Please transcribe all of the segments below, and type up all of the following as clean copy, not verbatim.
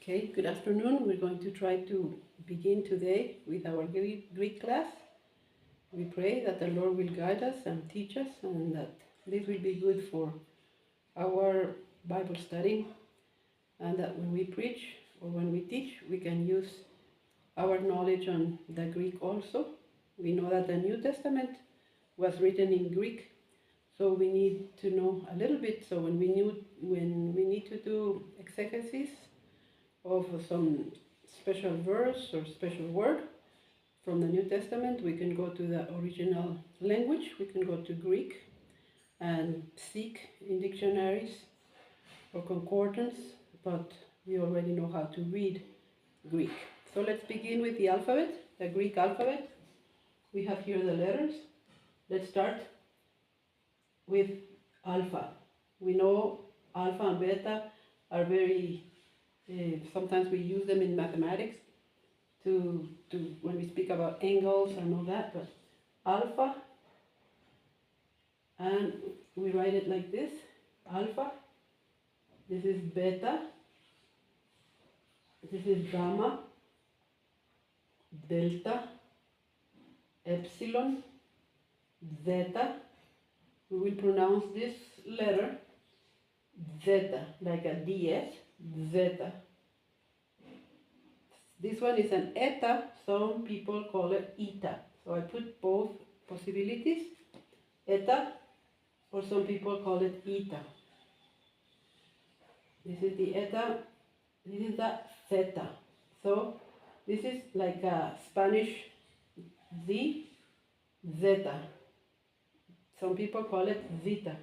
Okay, good afternoon. We're going to try to begin today with our Greek class. We pray that the Lord will guide us and teach us, and that this will be good for our Bible study, and that when we preach or when we teach, we can use our knowledge on the Greek also. We know that the New Testament was written in Greek, so we need to know a little bit. So when we need to do exegesis of some special verse or special word from the New Testament, we can go to the original language, we can go to Greek and seek in dictionaries or concordance, but we already know how to read Greek. So let's begin with the alphabet, the Greek alphabet. We have here the letters. Let's start with alpha. We know alpha and beta are very sometimes we use them in mathematics to when we speak about angles and all that, but alpha, and we write it like this: alpha, this is beta, this is gamma, delta, epsilon, zeta. We will pronounce this letter zeta, like a DS, zeta. This one is an eta, some people call it eta. So I put both possibilities, eta, or some people call it eta. This is the eta, this is the theta. So this is like a Spanish Z, zeta. Some people call it zeta.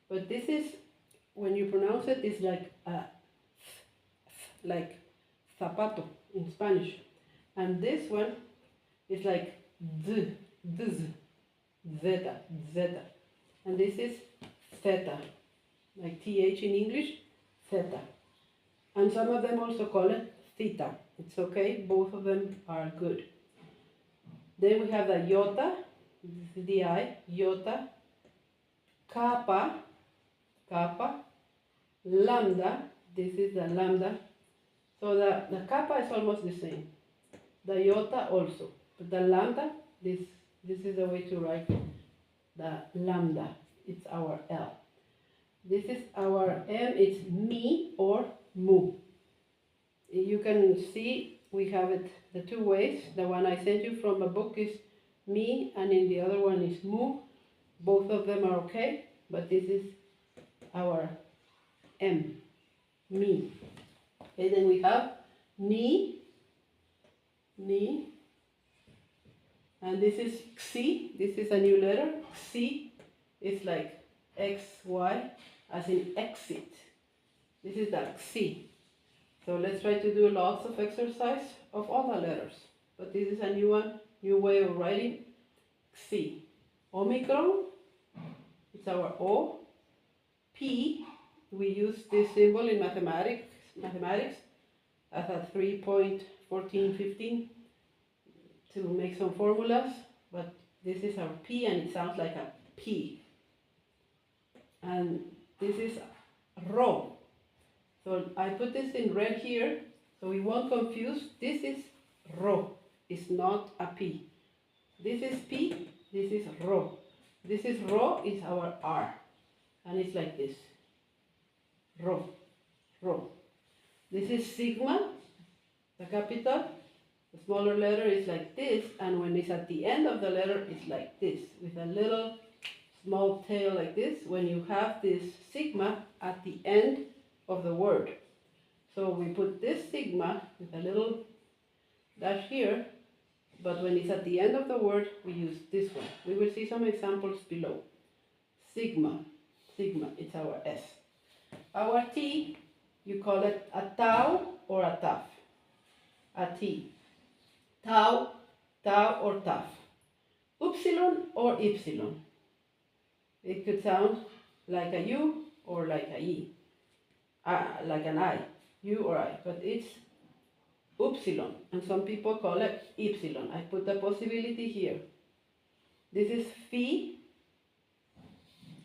But this is, when you pronounce it, it's like a like zapato in Spanish. And this one is like z, zeta, zeta. And this is theta, like th in English, theta. And some of them also call it theta. It's okay, both of them are good. Then we have the iota, this is the I, iota, kappa, kappa, lambda, this is the lambda. So the kappa is almost the same. The iota also. But the lambda, this is the way to write the lambda. It's our L. This is our M, it's me or mu. You can see we have it the two ways. The one I sent you from a book is me, and in the other one is mu. Both of them are okay, but this is our M, me. And then we have ni, and this is xi. This is a new letter. Xi is like X, Y, as in exit. This is the xi. So let's try to do lots of exercise of all the letters. But this is a new one, new way of writing. Xi. Omicron, it's our O. P, we use this symbol in mathematics as a 3.1415 to make some formulas, but this is our P and it sounds like a P. And this is Rho. So I put this in red here so we won't confuse. This is Rho, it's not a P. This is P, this is Rho. This is Rho, is our R, and it's like this. Rho, Rho. This is sigma, the capital. The smaller letter is like this, and when it's at the end of the letter, it's like this, with a little small tail like this, when you have this sigma at the end of the word. So we put this sigma with a little dash here, but when it's at the end of the word, we use this one. We will see some examples below. Sigma, sigma, it's our S. Our T, you call it a tau or a taf. A T. Tau, tau or taf. Upsilon or epsilon. It could sound like a U or like a E. Like an I. U or I. But it's upsilon. And some people call it epsilon. I put the possibility here. This is phi.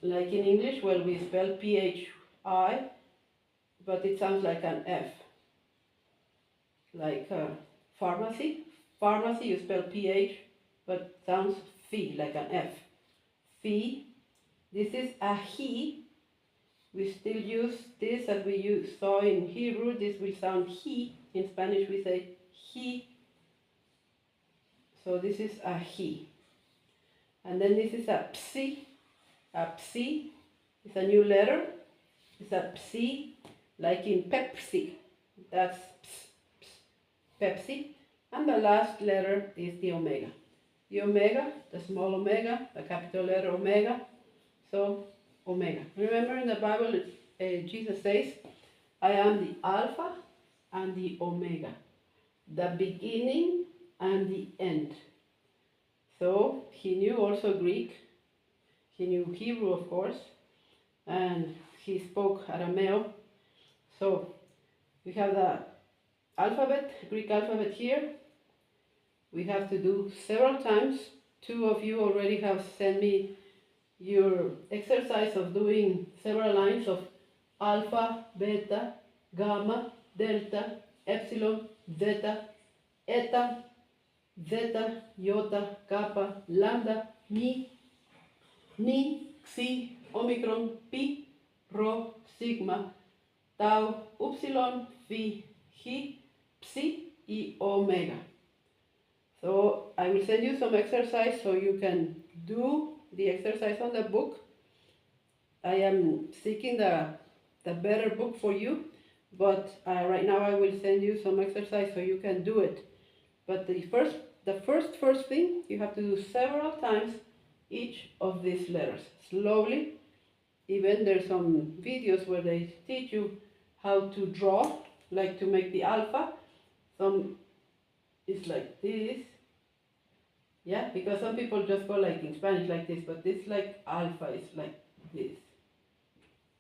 Like in English, well, we spell PHI, but it sounds like an F. like pharmacy. Pharmacy, you spell PH, but sounds phi, like an F. Phi. This is a he. We still use this as we saw in Hebrew. This will sound he. In Spanish we say he. So this is a he. And then this is a psi. A psi is a new letter. It's a psi, like in Pepsi. That's Pepsi. And the last letter is the omega. The omega, the small omega, the capital letter omega. So, omega. Remember in the Bible, Jesus says, I am the Alpha and the Omega, the beginning and the end. So, he knew also Greek. He knew Hebrew, of course, and he spoke Arameo. So, we have the alphabet, Greek alphabet here. We have to do several times. 2 of you already have sent me your exercise of doing several lines of alpha, beta, gamma, delta, epsilon, zeta, eta, zeta, iota, kappa, lambda, mi, xi, omicron, pi, rho, sigma, tau, upsilon, phi, chi, psi, y omega. So I will send you some exercise so you can do the exercise on the book. I am seeking the better book for you, but right now I will send you some exercise so you can do it. But the first thing, you have to do several times each of these letters, slowly. Even there's some videos where they teach you how to draw, like to make the alpha. Some is like this. Yeah, because some people just go like in Spanish like this, but this like alpha is like this.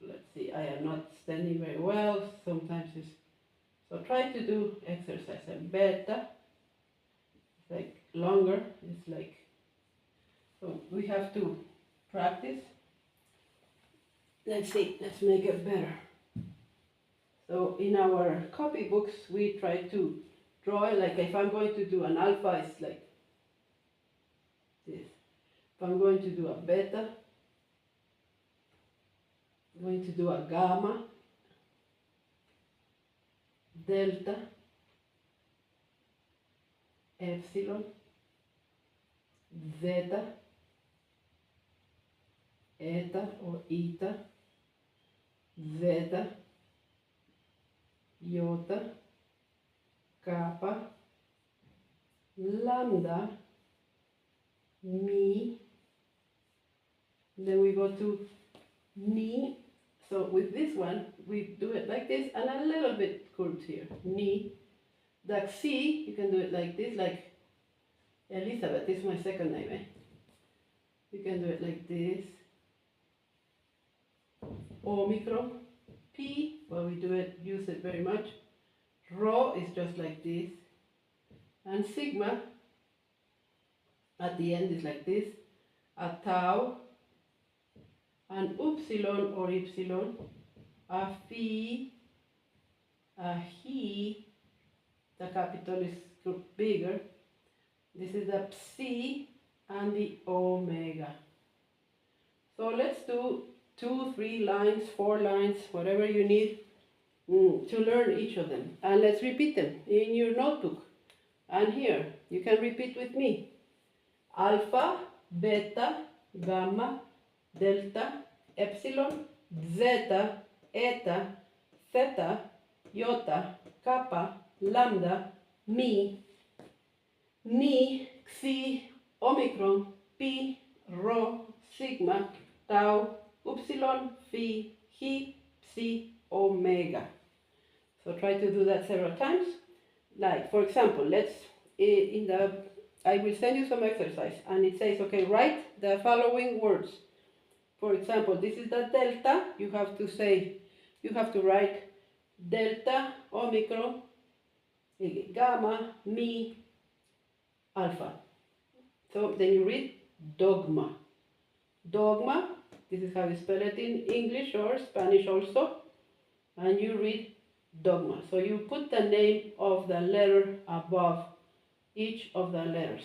Let's see, I am not standing very well, sometimes it's, so try to do exercise. And beta, it's like longer, it's like, so we have to practice. Let's see, let's make it better. So in our copybooks, we try to draw it like if I'm going to do an alpha, it's like this. If I'm going to do a beta, I'm going to do a gamma, delta, epsilon, zeta, eta or eta, zeta, iota, kappa, lambda, mi, then we go to ni. So with this one, we do it like this and a little bit curved here, ni. The xi, you can do it like this, like Elizabeth, this is my second name, eh? You can do it like this. Omicron, P, well we use it very much. Rho is just like this. And sigma, at the end is like this. A tau, an upsilon or epsilon, a phi, a he, the capital is bigger. This is the psi and the omega. So let's do 2, 3 lines, 4 lines, whatever you need to learn each of them. And let's repeat them in your notebook. And here, you can repeat with me. Alpha, beta, gamma, delta, epsilon, zeta, eta, theta, iota, kappa, lambda, mi, xi, omicron, pi, rho, sigma, tau, upsilon, phi, chi, psi, omega. So try to do that several times. Like, for example, I will send you some exercise and it says, okay, write the following words. For example, this is the delta. You have to write delta, omicron, gamma, mi, alpha. So then you read dogma. Dogma, this is how you spell it in English or Spanish also. And you read dogma. So you put the name of the letter above each of the letters.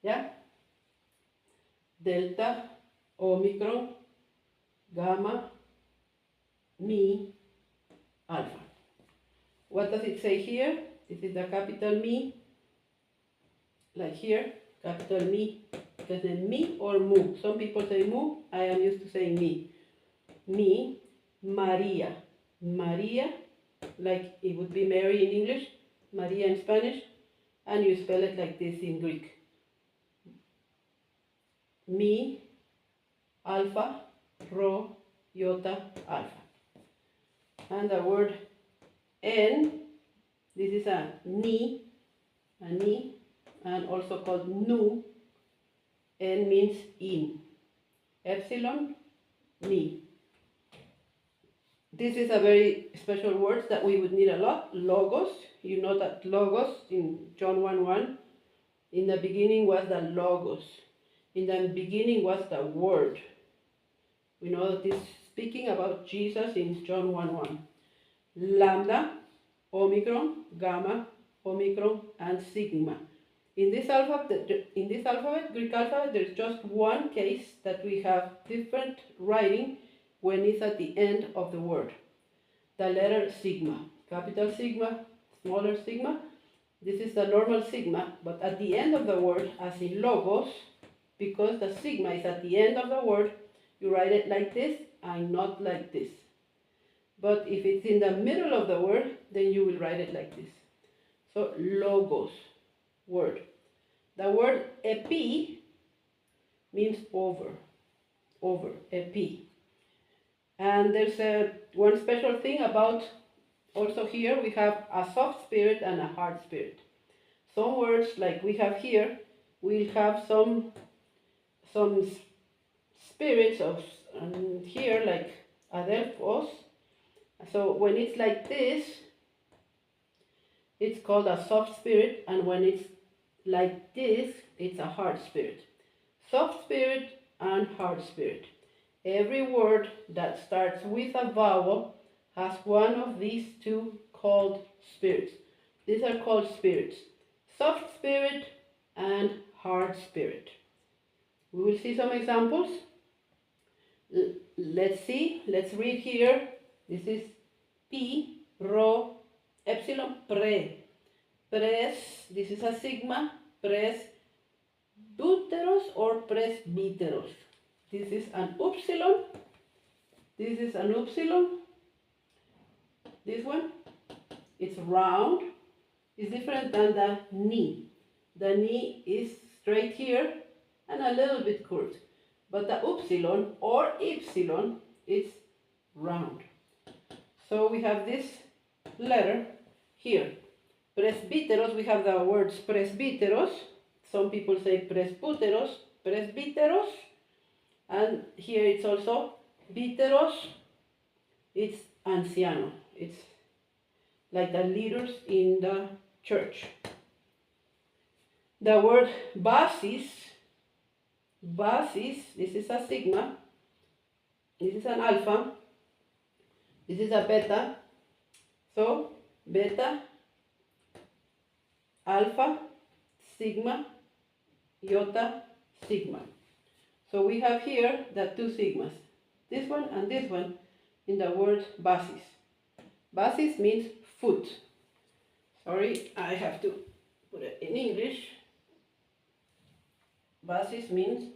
Yeah? Delta, Omicron, Gamma, Mi, Alpha. What does it say here? This is the capital Mi, like here, capital Mi. Because then Mi or Mu. Some people say Mu, I am used to saying Mi. Mi, Maria. Maria, like it would be Mary in English, Maria in Spanish, and you spell it like this in Greek. Mi, Alpha, Rho, Iota, Alpha. And the word N, this is a ni, and also called nu. N means in. Epsilon, ni. This is a very special word that we would need a lot. Logos. You know that logos in John 1:1, in the beginning was the logos. In the beginning was the word. We know that this is speaking about Jesus in John 1:1. Lambda, Omicron, Gamma, Omicron, and Sigma. In this alphabet, Greek alphabet, there's just one case that we have different writing when it's at the end of the word. The letter sigma, capital sigma, smaller sigma. This is the normal sigma, but at the end of the word, as in logos, because the sigma is at the end of the word, you write it like this and not like this. But if it's in the middle of the word, then you will write it like this. So logos, word. The word epi means over, epi. And there's one special thing about, also here we have a soft spirit and a hard spirit. Some words like we have here, we'll have some spirits of here like adelphos. So when it's like this, it's called a soft spirit, and when it's like this, it's a hard spirit. Soft spirit and hard spirit. Every word that starts with a vowel has one of these two called spirits. These are called spirits. Soft spirit and hard spirit. We will see some examples. Let's read here. This is Pi, Rho, Epsilon, Pre. Pres, this is a sigma, presbyteros or presbyteros. This is an upsilon. This is an upsilon. This one, it's round. It's different than the ni. The ni is straight here and a little bit curved. But the upsilon or epsilon is round. So we have this letter here. Presbyteros, we have the words presbyteros. Some people say presbyteros, presbyteros. And here it's also biteros. It's anciano. It's like the leaders in the church. The word basis, this is a sigma. This is an alpha. This is a beta. So, beta, alpha, sigma, iota, sigma. So we have here the two sigmas, this one and this one, in the word basis. Basis means foot. Sorry, I have to put it in English. Basis means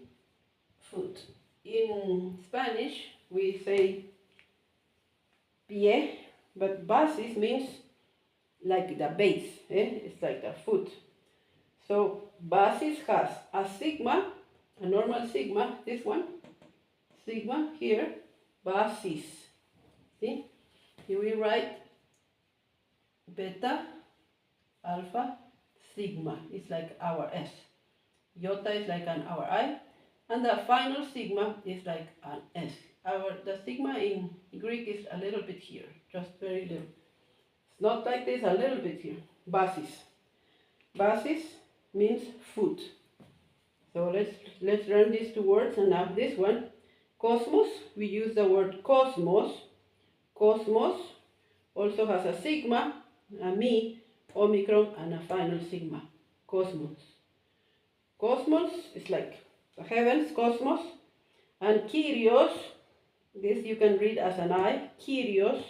foot. In Spanish, we say pie, but basis means like the base, It's like the foot. So basis has a sigma, a normal sigma, this one, sigma here, basis. See? Here we write beta, alpha, sigma. It's like our S. Iota is like our I. And the final sigma is like an S. The sigma in Greek is a little bit here, just very little. It's not like this, a little bit here. Basis. Basis means foot. So let's learn these two words. And now this one, cosmos, we use the word cosmos, also has a sigma, a me, omicron, and a final sigma, cosmos. Cosmos is like the heavens, cosmos, and Kyrios, this you can read as an I, Kyrios,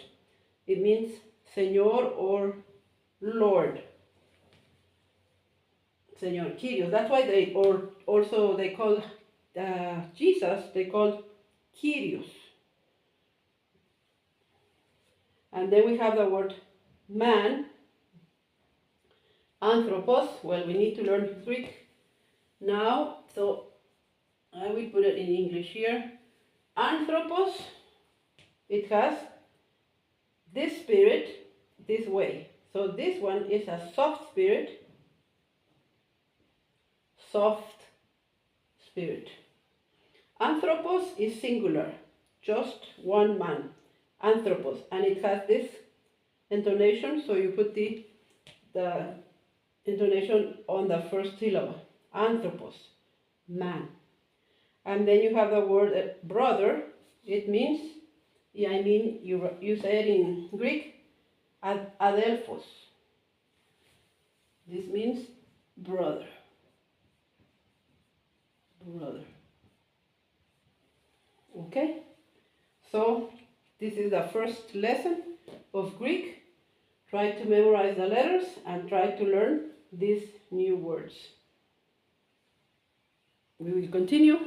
it means Señor or Lord. Señor, Kyrios. That's why they also they call Jesus, they call Kyrios. And then we have the word man, anthropos. Well, we need to learn Greek now, so I will put it in English here. Anthropos, it has this spirit this way. So this one is a soft spirit. Soft spirit. Anthropos is singular, just one man. Anthropos, and it has this intonation, so you put the intonation on the first syllable. Anthropos, man. And then you have the word brother. It means, you say it in Greek, adelphos. This means brother. Brother. Okay? So, this is the first lesson of Greek. Try to memorize the letters and try to learn these new words. We will continue